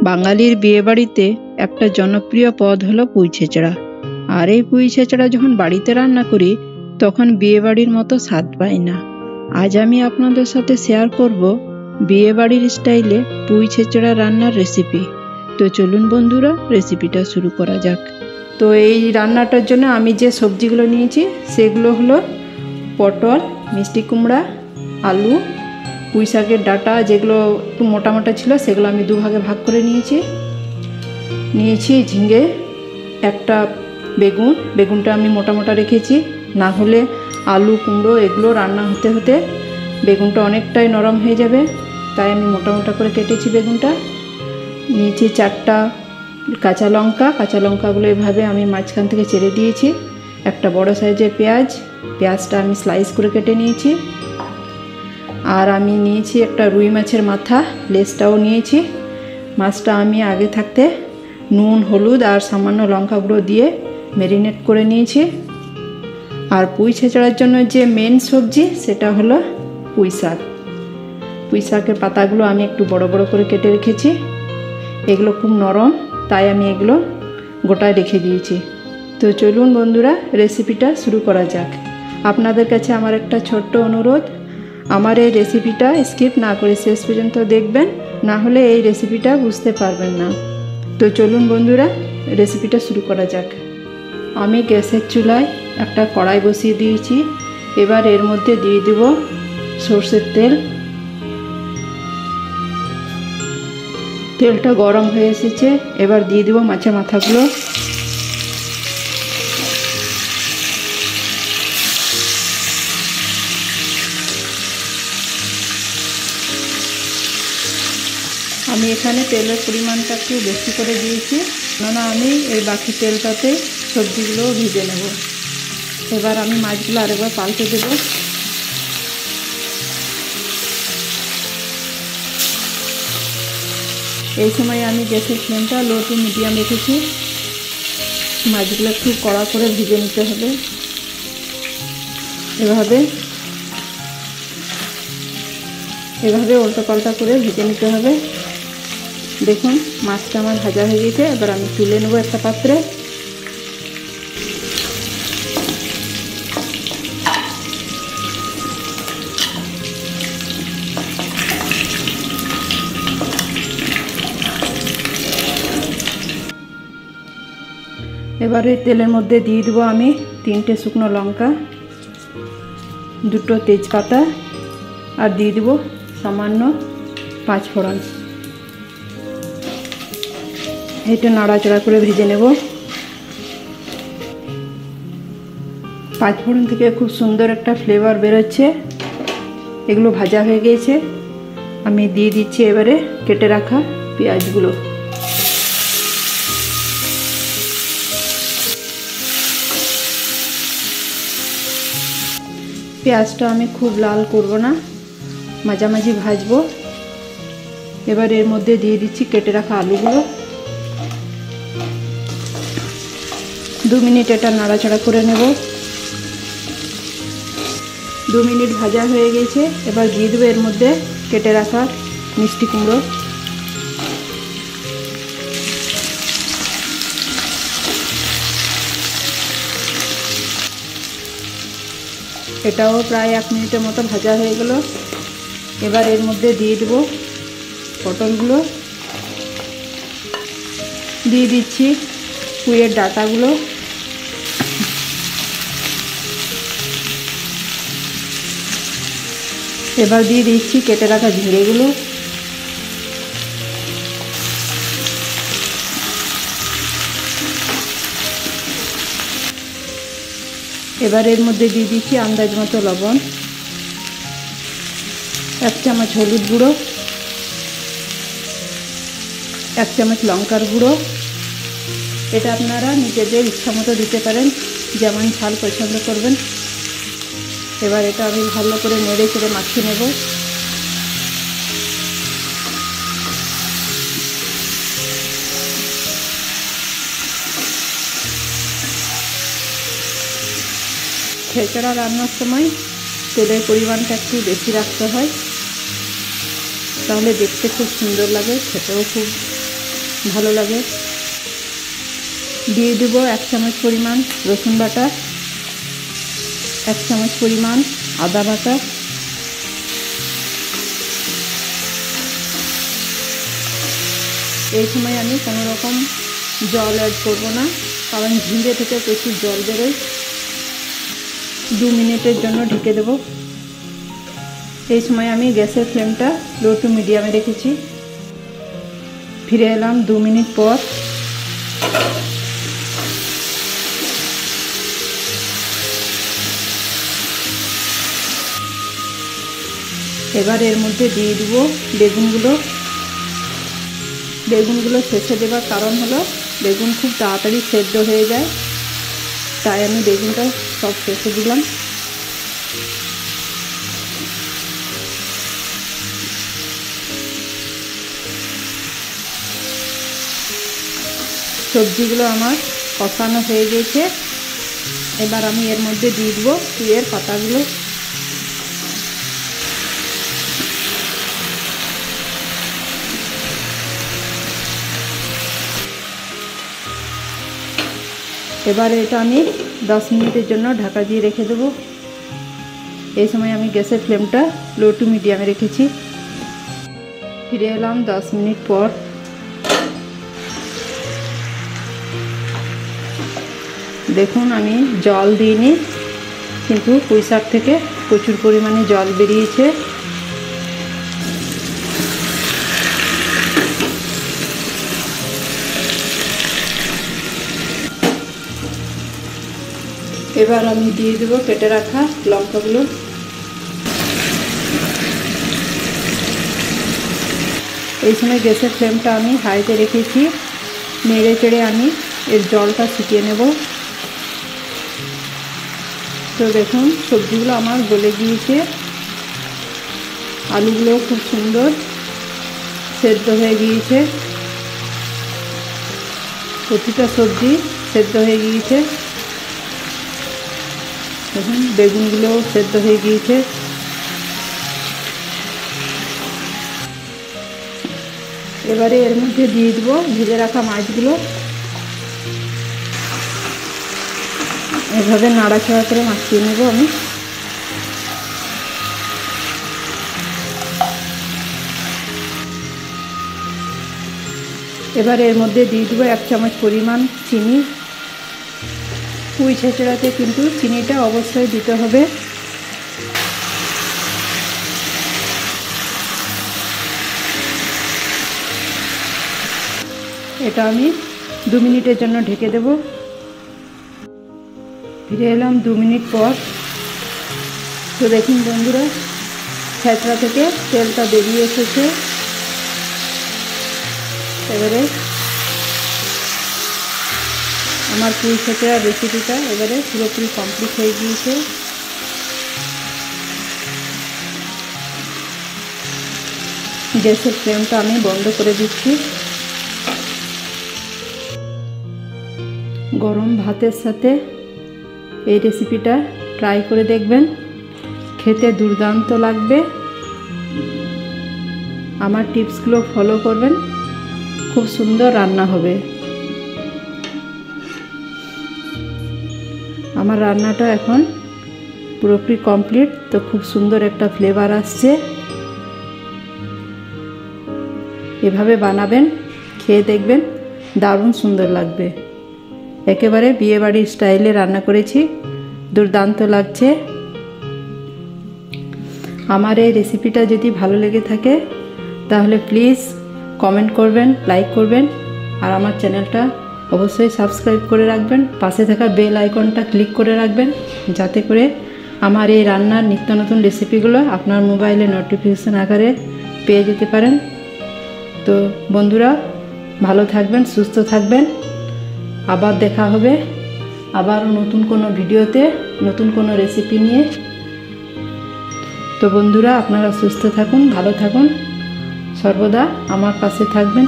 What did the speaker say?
বাঙালির বিয়েবাড়িতে একটা জনপ্রিয় পদ হলো পুঁই ছেঁচড়া। আর এই পুঁই ছেঁচড়া যখন বাড়িতে রান্না করি তখন বিয়েবাড়ির মতো স্বাদ পাই না। আজ আমি আপনাদের সাথে শেয়ার করব বিয়েবাড়ির স্টাইলে পুঁই ছেঁচড়া রান্নার রেসিপি। তো চলুন বন্ধুরা, রেসিপিটা শুরু করা যাক। তো এই রান্নাটার জন্য আমি যে সবজিগুলো নিয়েছি সেগুলো হলো পটল, মিষ্টি কুমড়া, আলু, পুঁই শাকের ডাঁটা যেগুলো একটু মোটা মোটা ছিল সেগুলো আমি দুভাগে ভাগ করে নিয়েছি ঝিঙে, একটা বেগুনটা আমি মোটা মোটা রেখেছি, না হলে আলু কুমড়ো এগুলো রান্না হতে হতে বেগুনটা অনেকটাই নরম হয়ে যাবে, তাই আমি মোটা মোটা করে কেটেছি বেগুনটা। নিয়েছি 4টা কাঁচা লঙ্কাগুলো এভাবে আমি মাঝখান থেকে চেড়ে দিয়েছি। একটা বড় সাইজের পেঁয়াজটা আমি স্লাইস করে কেটে নিয়েছি। আর আমি নিয়েছি একটা রুই মাছের মাথা, লেজটাও নিয়েছি। মাছটা আমি আগে থাকতে নুন হলুদ আর সামান্য লঙ্কা গুঁড়ো দিয়ে ম্যারিনেট করে নিয়েছি। আর পুঁই ছেঁচড়ার জন্য যে মেন সবজি সেটা হলো পুঁই শাকের পাতাগুলো আমি একটু বড় বড় করে কেটে রেখেছি। এগুলো খুব নরম, তাই আমি এগুলো গোটায় রেখে দিয়েছি। তো চলুন বন্ধুরা, রেসিপিটা শুরু করা যাক। আপনাদের কাছে আমার একটা ছোট্ট অনুরোধ, আমার এই রেসিপিটা স্কিপ না করে শেষ পর্যন্ত দেখবেন, না হলে এই রেসিপিটা বুঝতে পারবেন না। তো চলুন বন্ধুরা, রেসিপিটা শুরু করা যাক। আমি গ্যাসের চুলায় একটা কড়াই বসিয়ে দিয়েছি। এবার এর মধ্যে দিয়ে দেব সরষের তেল। তেলটা গরম হয়ে এসেছে, এবার দিয়ে দেব মাছের মাথাগুলো। আমি এখানে তেলের পরিমাণটা একটু বেশি করে দিয়েছি, কেননা আমি এই বাকি তেলটাতে সবজিগুলো ভেজে নেব। এবার আমি মাছগুলো আরেকবার পাল্টে দেব। এই সময় আমি গ্যাসের ফ্লেমটা লো টু মিডিয়াম রেখেছি। মাছগুলো একটু কড়া করে ভেজে নিতে হবে। এভাবে উল্টো পাল্টা করে ভেজে নিতে হবে। দেখুন মাছটা আমার ভাজা হয়ে গেছে। এবার আমি তুলে নেব একটা পাত্রে। এবারে তেলের মধ্যে দিয়ে দেবো আমি 3টে শুকনো লঙ্কা, 2টো তেজপাতা, আর দিয়ে দেবো সামান্য 5 ফোড়ন। এটা নাড়াচাড়া করে ভেজে নেব। 5 ফোড়ন থেকে খুব সুন্দর একটা ফ্লেভার বেরোচ্ছে। এগুলো ভাজা হয়ে গিয়েছে, আমি দিয়ে দিচ্ছি এবারে কেটে রাখা পেঁয়াজগুলো। পেঁয়াজটা আমি খুব লাল করব না, মাঝামাঝি ভাজবো। এবার এর মধ্যে দিয়ে দিচ্ছি কেটে রাখা আলুগুলো। 2 মিনিট এটা নাড়াচাড়া করে নেব। 2 মিনিট ভাজা হয়ে গেছে, এবার দিয়ে দেবো এর মধ্যে কেটে রাখা মিষ্টি কুমড়ো। এটাও প্রায় 1 মিনিটের মতো ভাজা হয়ে গেল। এবার এর মধ্যে দিয়ে দেবো পটলগুলো, দিয়ে দিচ্ছি পুঁইয়ের ডাঁটাগুলো, এবার দিয়ে দিচ্ছি কেটে রাখা ঝিঙেগুলো। এবার এর মধ্যে দিয়ে দিচ্ছি আন্দাজ মতো লবণ, 1 চামচ হলুদ গুঁড়ো, 1 চামচ লঙ্কার গুঁড়ো। এটা আপনারা নিজেদের ইচ্ছা মতো দিতে পারেন, যেমন ঝাল পছন্দ করবেন। এবার এটা আমি ভালো করে নেড়ে চেড়ে মাখিয়ে নেব। ছেঁচড়া রান্নার সময় তেলের পরিমাণটা একটু বেশি রাখতে হয়, তাহলে দেখতে খুব সুন্দর লাগে, খেতেও খুব ভালো লাগে। দিয়ে দেবো 1 চামচ পরিমাণ রসুন বাটা, 1 চামচ পরিমাণ আদা বাটা, এই সময় আমি কোনো রকম জল অ্যাড করব না, কারণ ঝিঙে থেকে প্রচুর জল বেরোয়। 2 মিনিটের জন্য ঢেকে দেব। এই সময় আমি গ্যাসের ফ্লেমটা লো টু মিডিয়ামে রেখেছি। ফিরে এলাম 2 মিনিট পর। এবার এর মধ্যে দিয়ে দেবো বেগুনগুলো। বেগুনগুলো শেষে দেওয়ার কারণ হলো বেগুন খুব তাড়াতাড়ি সেদ্ধ হয়ে যায়, তাই আমি বেগুনটা সব শেষে দিলাম। সবজিগুলো আমার কষানো হয়ে গেছে। এবার আমি এর মধ্যে দিয়ে দেবো পুঁইয়ের পাতাগুলো। এবারে এটা আমি 10 মিনিটের জন্য ঢাকা দিয়ে রেখে দেবো। এই সময় আমি গ্যাসের ফ্লেমটা লো টু মিডিয়ামে রেখেছি। ফিরে এলাম 10 মিনিট পর। দেখুন আমি জল দিইনি, কিন্তু পুঁই শাক থেকে প্রচুর পরিমাণে জল বেরিয়েছে। এবার আমি দিয়ে দেবো কেটে রাখা লঙ্কাগুলো। এই সময় গ্যাসের ফ্লেমটা আমি হাইতে রেখেছি। নেড়ে চেড়ে আমি এর জলটা শুকিয়ে নেব। তো দেখুন সবজিগুলো আমার গলে গিয়েছে, আলুগুলো খুব সুন্দর সেদ্ধ হয়ে গিয়েছে, প্রতিটা সবজি সেদ্ধ হয়ে গিয়েছে। দেখুন বেগুনগুলোও সেদ্ধ হয়ে গিয়েছে। এবারে এর মধ্যে দিয়ে দেবো ভেজে রাখা মাছগুলো। এভাবে নাড়াচাড়া করে মাখিয়ে নেব আমি। এবার এর মধ্যে দিয়ে দেবো 1 চামচ পরিমাণ চিনি। পুঁই ছেঁচড়াতে কিন্তু চিনিটা অবশ্যই দিতে হবে। এটা আমি 2 মিনিটের জন্য ঢেকে দেব। ফিরে এলাম 2 মিনিট পর। তো দেখুন বন্ধুরা, ছেঁচড়া থেকে তেলটা বেরিয়ে এসেছে। এবারে আমার পুঁই ছেঁচড়ার রেসিপিটা এবারে পুরোপুরি কমপ্লিট হয়ে গিয়েছে। গ্যাসের ফ্লেমটা আমি বন্ধ করে দিচ্ছি। গরম ভাতের সাথে এই রেসিপিটা ট্রাই করে দেখবেন, খেতে দুর্দান্ত লাগবে। আমার টিপসগুলো ফলো করবেন, খুব সুন্দর রান্না হবে। আমার রান্নাটা এখন পুরোপুরি কমপ্লিট। তো খুব সুন্দর একটা ফ্লেভার আসছে। এভাবে বানাবেন, খেয়ে দেখবেন, দারুণ সুন্দর লাগবে। একেবারে বিয়েবাড়ির স্টাইলে রান্না করেছি, দুর্দান্ত লাগছে। আমার এই রেসিপিটা যদি ভালো লেগে থাকে তাহলে প্লিজ কমেন্ট করবেন, লাইক করবেন, আর আমার চ্যানেলটা অবশ্যই সাবস্ক্রাইব করে রাখবেন। পাশে থাকা বেল আইকনটা ক্লিক করে রাখবেন, যাতে করে আমার এই রান্নার নিত্য নতুন রেসিপিগুলো আপনার মোবাইলে নোটিফিকেশান আকারে পেয়ে যেতে পারেন। তো বন্ধুরা, ভালো থাকবেন, সুস্থ থাকবেন। আবার দেখা হবে আবার নতুন কোনো ভিডিওতে, নতুন কোনো রেসিপি নিয়ে। তো বন্ধুরা, আপনারা সুস্থ থাকুন, ভালো থাকুন, সর্বদা আমার পাশে থাকবেন।